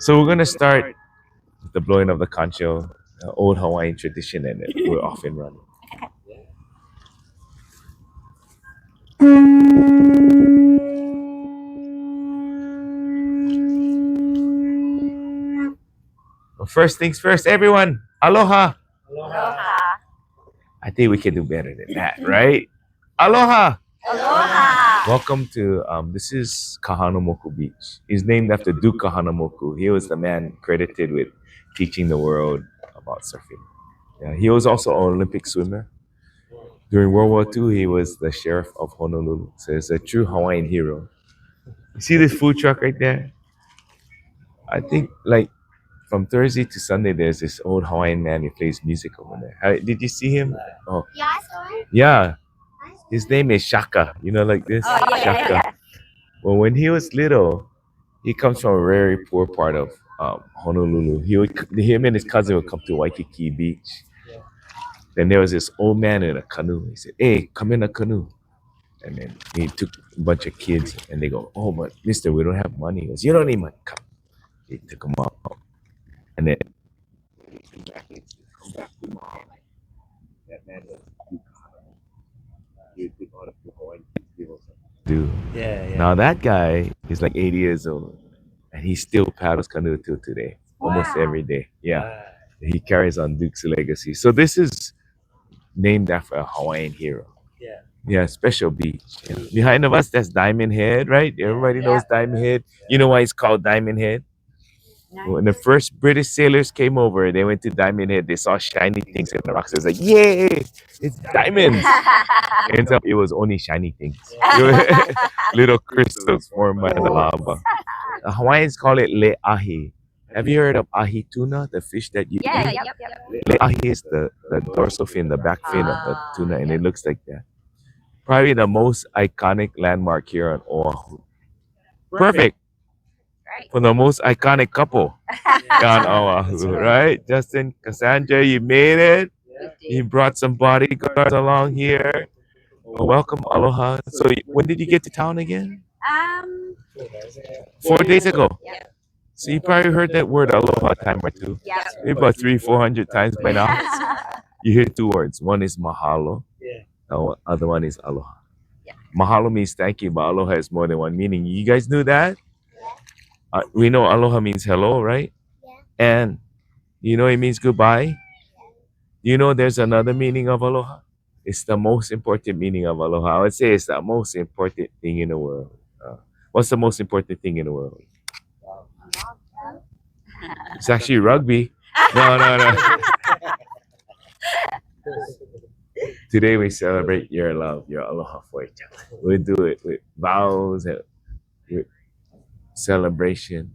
So we're gonna start with the blowing of the concho, old Hawaiian tradition, and we're off and running. Well, first things first, everyone. Aloha. Aloha. I think we can do better than that, right? Aloha. Aloha. Welcome to this is Kahanamoku Beach. He's named after Duke Kahanamoku. He was the man credited with teaching the world about surfing. Yeah, he was also an Olympic swimmer. During World War II, he was the sheriff of Honolulu. So he's a true Hawaiian hero. You see this food truck right there? I think like from Thursday to Sunday, there's this old Hawaiian man who plays music over there. Did you see him? Oh, Yeah, yeah. His name is Shaka. You know, like this? Oh, yeah, Shaka. yeah. Well, when he was little, he comes from a very poor part of Honolulu. Him and his cousin would come to Waikiki Beach. Then there was this old man in a canoe. He said, "Hey, come in a canoe." And then he took a bunch of kids, and they go, "Oh, but Mister, we don't have money." He goes, "You don't need money. Come." He took them out, and then that man was do. Yeah. Now that guy is like 80 years old, and he still paddles canoe till today, almost Wow. every day. Yeah, he carries on Duke's legacy. So this is named after a Hawaiian hero. Yeah. Yeah, special beach. Yeah. Behind of us, that's Diamond Head, right? Everybody knows Diamond Head. You know why it's called Diamond Head? When the first British sailors came over, they went to Diamond Head. They saw shiny things in the rocks. It was like, yay, it's diamonds. Ends up, it was only shiny things. Little crystals formed by the lava. The Hawaiians call it le'ahi. Have you heard of ahi tuna, the fish that you Yeah, eat? yep. Le'ahi is the dorsal fin, the back fin of the tuna, and it looks like that. Probably the most iconic landmark here on Oahu. Perfect Right. for the most iconic couple on Oahu, right? Justin, Cassandra, you made it. You brought some bodyguards along here. Well, welcome, aloha. So, when did you get to town again? 4 days ago. Yeah. So you probably heard that word aloha a time or two. Yeah. Maybe about 300-400 times by now. You hear two words. One is mahalo. Yeah. The other one is aloha. Yeah. Mahalo means thank you, but aloha has more than one meaning. You guys knew that? We know aloha means hello, right? Yeah. And you know it means goodbye. You know there's another meaning of aloha. It's the most important meaning of aloha. I would say it's the most important thing in the world. What's the most important thing in the world? It's actually rugby. No. Today we celebrate your love, your aloha for each other. We do it with vows and with celebration.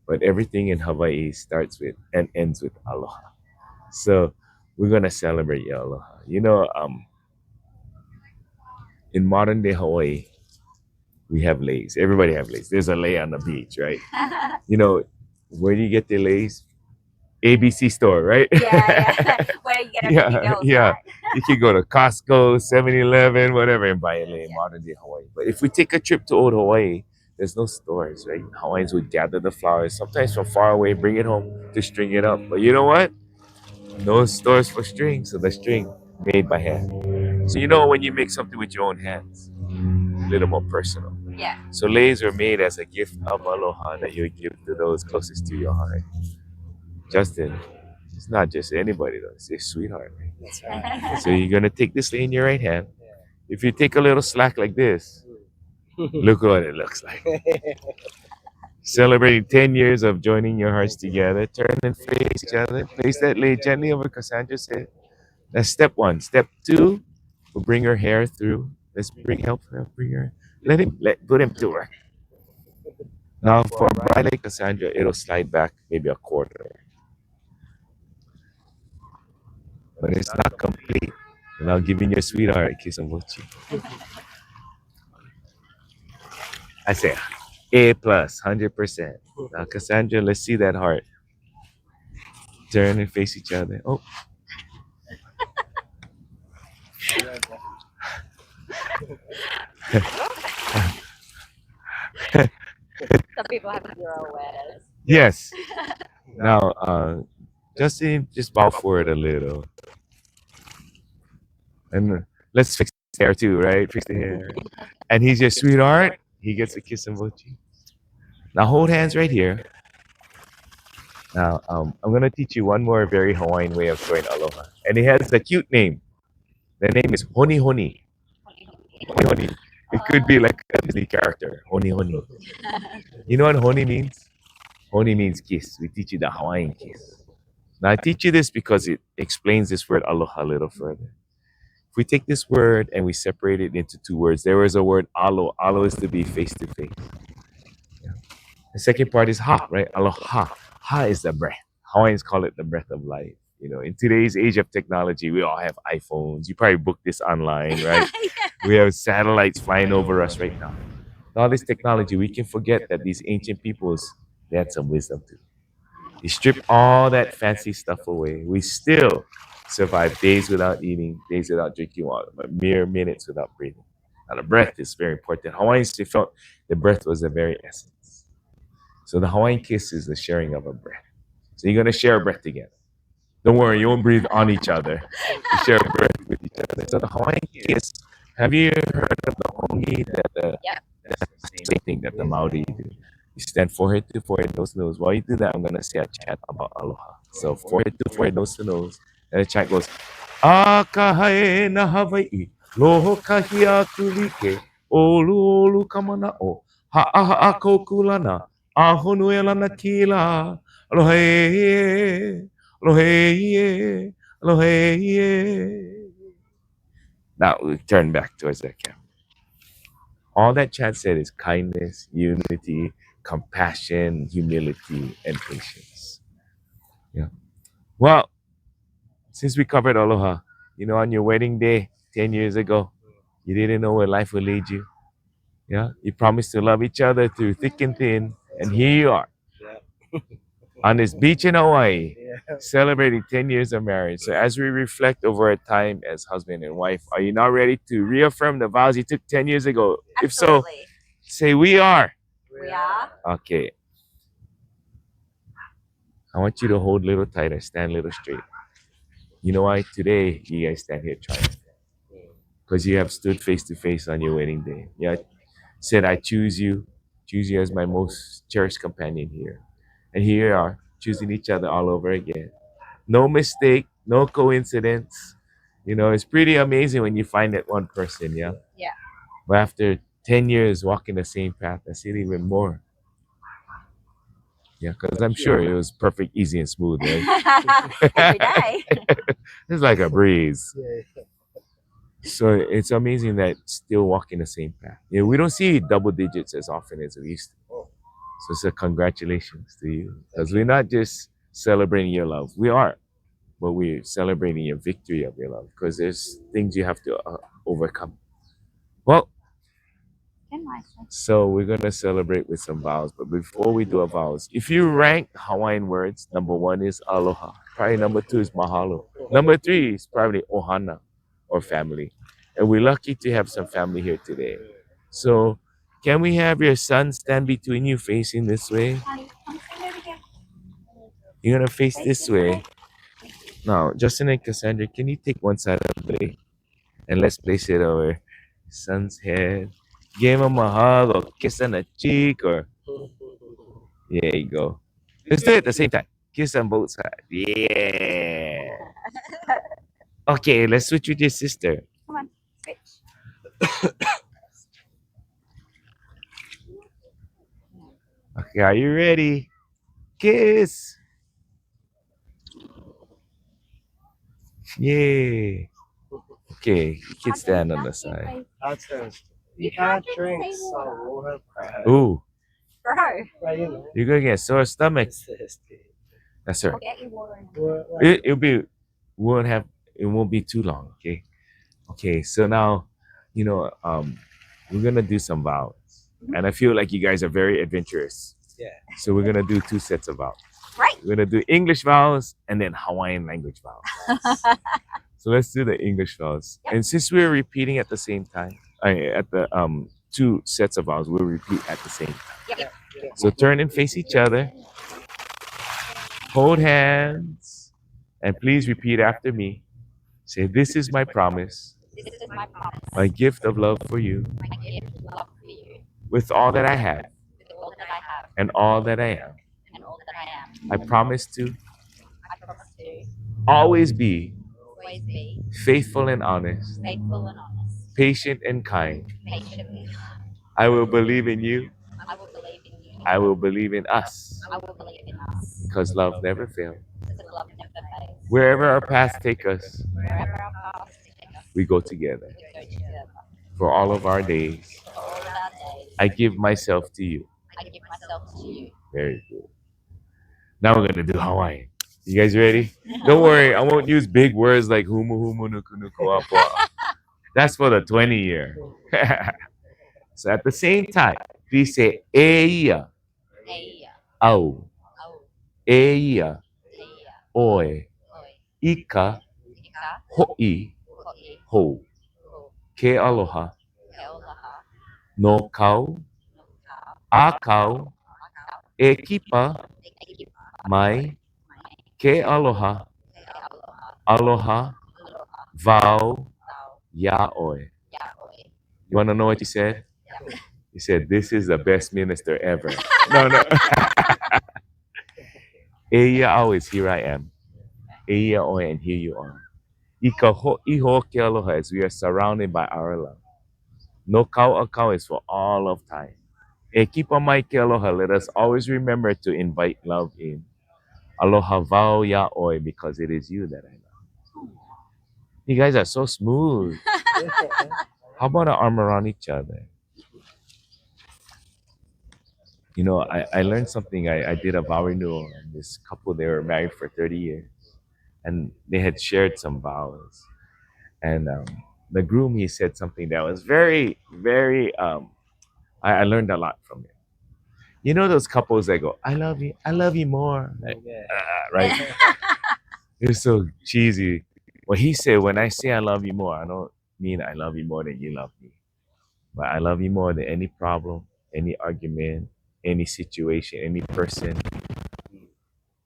But everything in Hawaii starts with and ends with aloha. So we're gonna celebrate your aloha. You know, in modern day Hawaii, we have leis. Everybody have leis. There's a lei on the beach, right? You know, where do you get the leis? ABC store, right? Yeah. Where you get everything else. Yeah. You can go to Costco, 7-Eleven, whatever, and buy a lei in modern day Hawaii. But if we take a trip to old Hawaii, there's no stores, right? Hawaiians would gather the flowers, sometimes from far away, bring it home to string it up. But you know what? No stores for string, so the string made by hand. So you know when you make something with your own hands, a little more personal. Yeah. So leis are made as a gift of aloha that you would give to those closest to your heart. Justin, it's not just anybody though, it's a sweetheart. That's right. So you're gonna take this lei in your right hand. If you take a little slack like this, look what it looks like. Celebrating 10 years of joining your hearts together. Turn and face each other. Place that lei gently over Cassandra's head. That's step one. Step two, we'll bring her hair through. Let's help her bring her. Put him to her. Now for a bride like Cassandra, it'll slide back maybe a quarter. But it's not complete without giving your sweetheart a kiss on both cheeks. I say A plus, 100%. Now Cassandra, let's see that heart. Turn and face each other. Oh. Some people have 0 awareness. Yes. Now, Justin, just bow forward a little, and let's fix the hair too, right? Fix the hair. And he's your sweetheart. He gets a kiss on both cheeks. Now hold hands right here. Now, I'm gonna teach you one more very Hawaiian way of showing aloha, and it has a cute name. The name is Honi Honi. Honi Honi. It could be like a Disney character. Honi Honi. You know what Honi means? Honi means kiss. We teach you the Hawaiian kiss. Now I teach you this because it explains this word aloha a little further. If we take this word and we separate it into two words, there is a word alo. Alo is to be face to face. The second part is ha, right? Aloha. Ha is the breath. Hawaiians call it the breath of life. You know, in today's age of technology, we all have iPhones. You probably booked this online, right? We have satellites flying over us right now. With all this technology, we can forget that these ancient peoples, they had some wisdom too. You strip all that fancy stuff away. We still survive days without eating, days without drinking water, but mere minutes without breathing. Now, the breath is very important. Hawaiians, they felt the breath was the very essence. So the Hawaiian kiss is the sharing of a breath. So you're gonna share a breath together. Don't worry, you won't breathe on each other. You share a breath with each other. So the Hawaiian kiss. Have you heard of the hongi that that's the same thing that the Maori do? You stand forehead to forehead, nose to nose. While you do that, I'm gonna say a chant about aloha. So forehead to forehead, nose to nose, and the chant goes, Akahae na Hawaii, loho kahia kulike, olu olu kamana'o, ha'aha'a kokulana, ahonuelana kila, alohe, alohe, alohe. Now we turn back towards that camera. All that chant said is kindness, unity, compassion, humility, and patience. Yeah. Well, since we covered aloha, you know, on your wedding day 10 years ago, you didn't know where life would lead you. Yeah. You promised to love each other through thick and thin. And here you are on this beach in Hawaii, celebrating 10 years of marriage. So as we reflect over our time as husband and wife, are you now ready to reaffirm the vows you took 10 years ago? If so, say we are. We are. Okay. I want you to hold a little tighter, stand a little straight. You know why? Today, you guys stand here triumphant. Because you have stood face to face on your wedding day. Yeah, said, I choose you as my most cherished companion here. And here you are, choosing each other all over again. No mistake, no coincidence. You know, it's pretty amazing when you find that one person, yeah? Yeah. But after 10 years walking the same path, I see it even more. Yeah, because I'm sure it was perfect, easy, and smooth, right? Every day. It's like a breeze. So it's amazing that still walking the same path. Yeah, we don't see double digits as often as we used to. So congratulations to you. Because we're not just celebrating your love. We are. But we're celebrating your victory of your love. Because there's things you have to overcome. Well, so we're going to celebrate with some vows. But before we do our vows, if you rank Hawaiian words, number one is aloha. Probably number two is mahalo. Number three is probably ohana or family. And we're lucky to have some family here today. So can we have your son stand between you facing this way? You're going to face this way. Now, Justin and Cassandra, can you take one side of the plate? And let's place it over son's head. Give him a hug or kiss on the cheek or there you go. Let's do it at the same time. Kiss on both sides. Yeah. Okay, let's switch with your sister. Come on, switch. Okay, are you ready? Kiss. Yay. Okay, you can stand on the side. You can't drink, so we'll have crab. Ooh, Bro. you're gonna get sore stomach. That's right. I'll get you water. It'll be it won't be too long, okay? Okay, so now, you know, we're gonna do some vows. And I feel like you guys are very adventurous. Yeah. So we're gonna do two sets of vows. Right. We're gonna do English vows and then Hawaiian language vows. So let's do the English vows. Yep. And since we're repeating at the same time, at the two sets of vows, we'll repeat at the same time. Yep. So turn and face each other. Hold hands and please repeat after me. Say, this is my promise, This is my promise. my gift of love for you, My gift of love for you. with all that I have With all that I have and all that I am. and all that I am. I promise to I promise to always be always be faithful and honest, faithful and honest, patient and kind. patient and kind. I will believe in you. I will believe in you. I will believe in us, I will believe in us. because love never fails. Because love never fades. Wherever our paths take us, Wherever our paths take us, we go together. we go together. For all of our days, For all of our days, I give myself to you. I give myself to you. Very good. Now we're gonna do Hawaiian. You guys ready? Don't worry, I won't use big words like humu humu nuku nuku apa. That's for the 20-year. So at the same time, please say eia, Eia, au, au, eia, eia, oe, oi, ika, ika, ho'i, ho'i, ho, ho, ke aloha, ke aloha, no kau, no ka, a kau, akau, e kipa, e kipa, mai, mai, ke aloha, ke aloha, aloha, aloha, vau, tau, ya oe. ya oi. You wanna know what you said? Yeah. You said, this is the best minister ever. No, no. Eia au is here I am. Eia oe, and here you are. Ika ho'i ho ke aloha, as we are surrounded by our love. No kau a kau is for all of time. E kipa mai ke aloha, let us always remember to invite love in. Aloha vau ya oi, because it is you that I love. You guys are so smooth. How about an arm around each other? You know, I learned something. I did a vow renewal, and this couple, they were married for 30 years, and they had shared some vows. And the groom, he said something that was very, very, I learned a lot from it. You know those couples that go, I love you more. Like, right? It's so cheesy. Well, he said, when I say I love you more, I don't mean I love you more than you love me. But I love you more than any problem, any argument, any situation, any person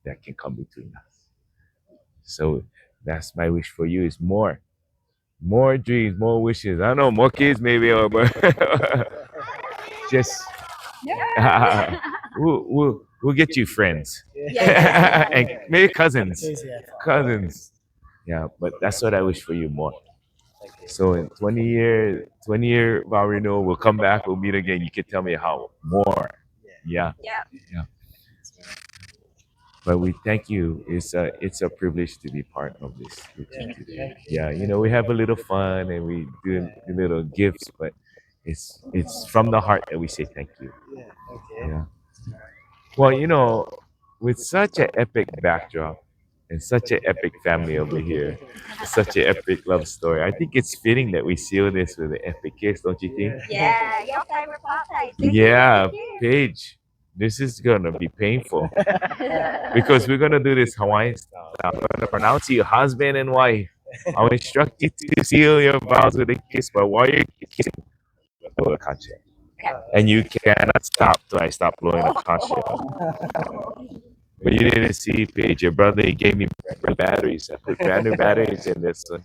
that can come between us. So that's my wish for you is more dreams, more wishes. I don't know, more kids maybe, or but just Yeah. we'll get you friends Yeah. and maybe cousins, cousins. Yeah, but that's what I wish for you more. So in 20-year vow renewal, we'll come back, we'll meet again. You can tell me how more. Yeah, Yeah. yeah. But we thank you. It's a privilege to be part of this with you today. Yeah, you know, we have a little fun and we do little gifts, but it's from the heart that we say thank you. Yeah. Well, you know, with such an epic backdrop and such an epic family over here, such an epic love story, I think it's fitting that we seal this with an epic kiss, don't you think? Yeah. Your favorite part, Paige. Thank Yeah, you. Paige, this is gonna be painful because we're gonna do this Hawaiian style. I'm gonna pronounce you husband and wife. I'll instruct you to seal your vows with a kiss, but while you're kissing, blow a conch shell. Okay. And you cannot stop till I stop blowing a conch shell. But you didn't see, Paige. Your brother, he gave me batteries. I put brand new batteries in this one.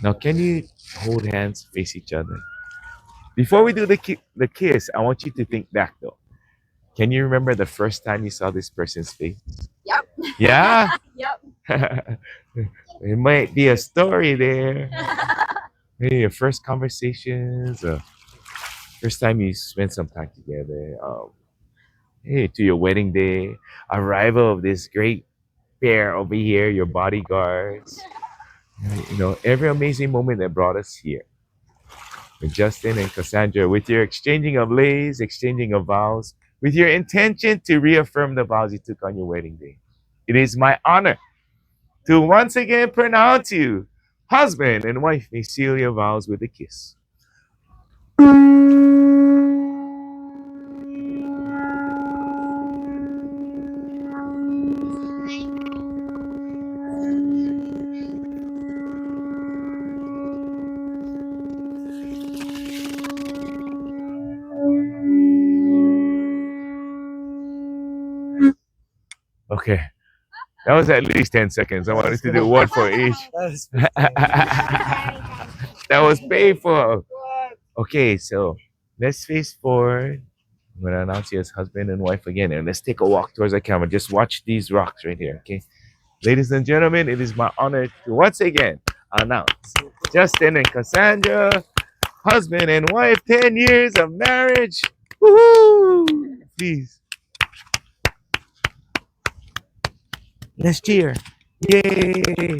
Now, can you hold hands, face each other? Before we do the kiss, I want you to think back though. Can you remember the first time you saw this person's face? Yep. Yeah? Yep. It might be a story there. Maybe your first conversations, first time you spent some time together, hey, to your wedding day, arrival of this great pair over here, your bodyguards. You know, every amazing moment that brought us here. With Justin and Cassandra, with your exchanging of lays, exchanging of vows, with your intention to reaffirm the vows you took on your wedding day. It is my honor to once again pronounce you husband and wife. May seal your vows with a kiss. Okay. That was at least 10 seconds. I wanted to do one for each. That was 15. That was painful. Okay, so let's face forward. I'm gonna announce you as husband and wife again, and let's take a walk towards the camera. Just watch these rocks right here, okay? Ladies and gentlemen, it is my honor to once again announce Justin and Cassandra, husband and wife, 10 years of marriage. Woohoo! Please. Let's cheer. Yay!